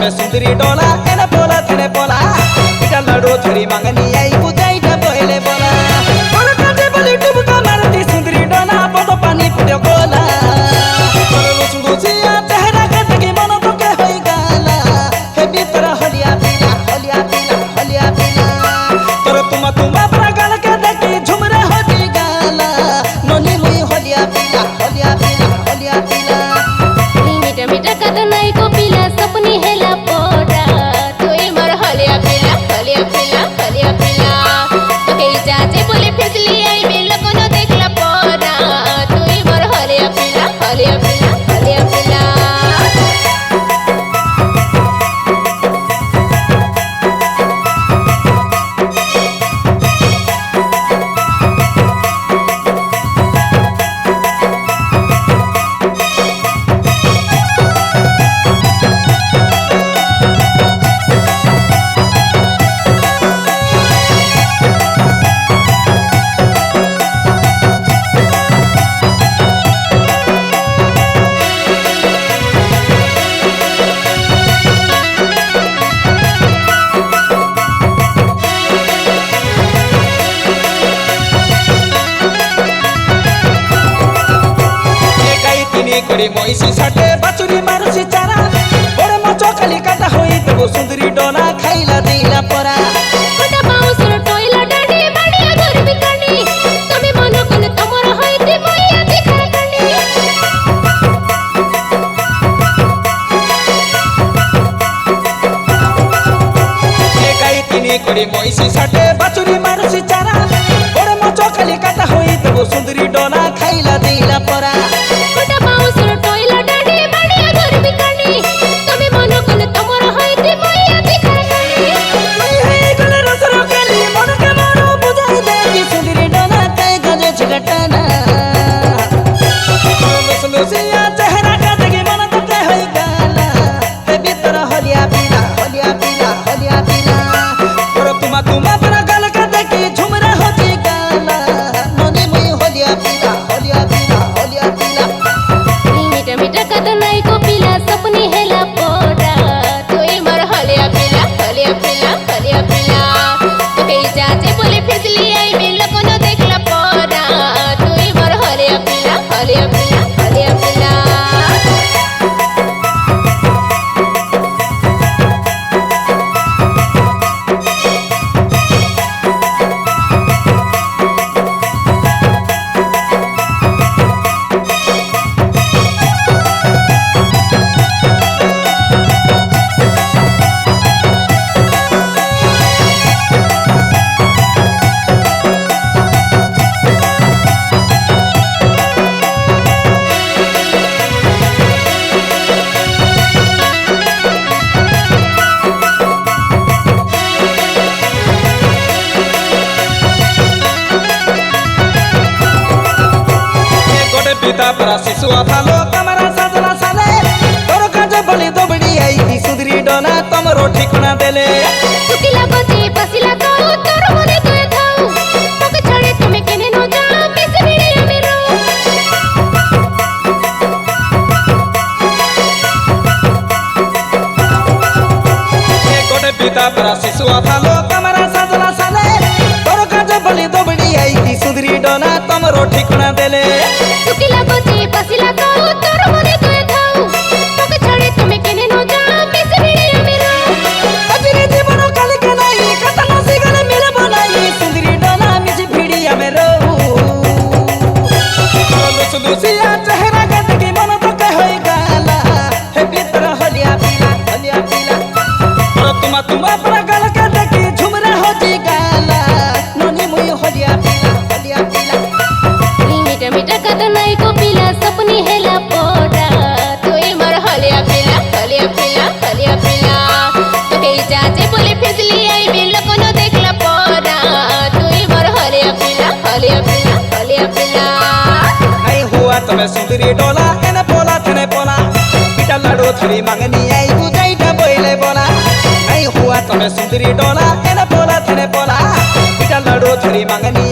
तमे सुंदरी डोला एना पोला थने पोला इटा लड़ो थरी मांगनी आई बुझाईटा बोले बोला बोला काटे बोली टुबका मारती सुंदरी डोला पतो पानी पियो गोला बोलो सुंदुसिया तेहरा काटे के मन तो के होई गाला हे भीतर हलिया पीला हलिया पीला हलिया पीला तोर तुमा बरा गाल के देखी झुमरे होती गाला नोनी मुई हलिया पीला हलिया पीला हलिया पीला मीठा मीठा कद नहीं को पीला सपनी हेला पोरा तोई मर हलिया पीला हलिया पीला हलिया पीला तो के जाजे बोले फिसली आई बेला कोनो देखला पोरा तोई मर हलिया पीला हलिया पीला हलिया पीला कोरी मोइसी साटे बाचुरी मारुसी चारा ओरे मचो खाली काटा होई तबो सुंदरी डोला खाइला दिला परा कोटा बाउसर टोइला डाडी बाडिया घर बिकानी तमे मन कोन तमर होइते मोइया देखा कानी ए गाई तिनी कोरी मोइसी साटे बाचुरी मारुसी चारा ओरे मचो खाली काटा होई तबो सुंदरी डोला खाइला दिला परा कोटा बाउसर टोइला डाडी बाडिया घर बिकानी तमे मन कोन तमर होइते मोइया देखा कानी हे गले रसरो केली मन के मारो बुझाई दे कि सुंदरी डोला काय गजे छगटाना लुसिया चेहरा का देगी मन तो के होई गाला हे भीतर हलिया पीला हलिया पीला हलिया पीला और तुमा पर गल का देखी झुमरा होती गाला नोनी मुई हलिया पीला हलिया पीला हलिया पीला मीठा मीठा कद नहीं को पीला सपनी हेला पोरा तोई मर हलिया पीला हलिया पीला हलिया पीला तो के जाजे बोले फिसली आई बेला कोनो देखला पोरा तोई मर हलिया पीला हलिया पीला हलिया पीला पिता परा शिशु थालो कमरा सजना साले तोर काजे बलि दोबड़ी आई की सुंदरी डोला तमरो ठिकाना देले सुकिला बजे बसिला तो तोर मने कोए थाऊ पक छड़े तुमे केने नो जा बेस भिड़िया मेरो ए गोटे पिता परा शिशु थालो कमरा सजना साले तोर काजे बलि दोबड़ी आई की सुंदरी डोला तमरो ठिकाना देले सुकिला बजे बसिला तो तोर मने कोए थाऊ पक छड़े तुमे केने नो जा बेस भिड़िया मेरो अजरे जीवन काल के नाही कतना सिगले मेरे बनाई सुंदरी डोला मिज भिड़िया में रहू लुसिया चेहरा का देखी मन तो के होई गाला हे भीतर हलिया पीला हलिया पीला और तुमा पर गल के देखी झुमरा होती गाला नोनी मुई हलिया पीला हलिया पीला मीठा मीठा कद नहीं को पीला सपनी हेला पोरा तोई मर हलिया पीला हलिया पीला हलिया पीला तो के जाजे बोले फिसली आई बेला कोनो देखला पोरा तोई मर हलिया पीला हलिया पीला हलिया पीला नहीं हुआ तमे सुंदरी डोला एने पोला थने पोला पिटा लड़ो थरी मांगनी आई बुझाईटा बोले बोला नहीं हुआ तमे सुंदरी डोला एने पोला थने पोला पिटा लड़ो थरी मांगनी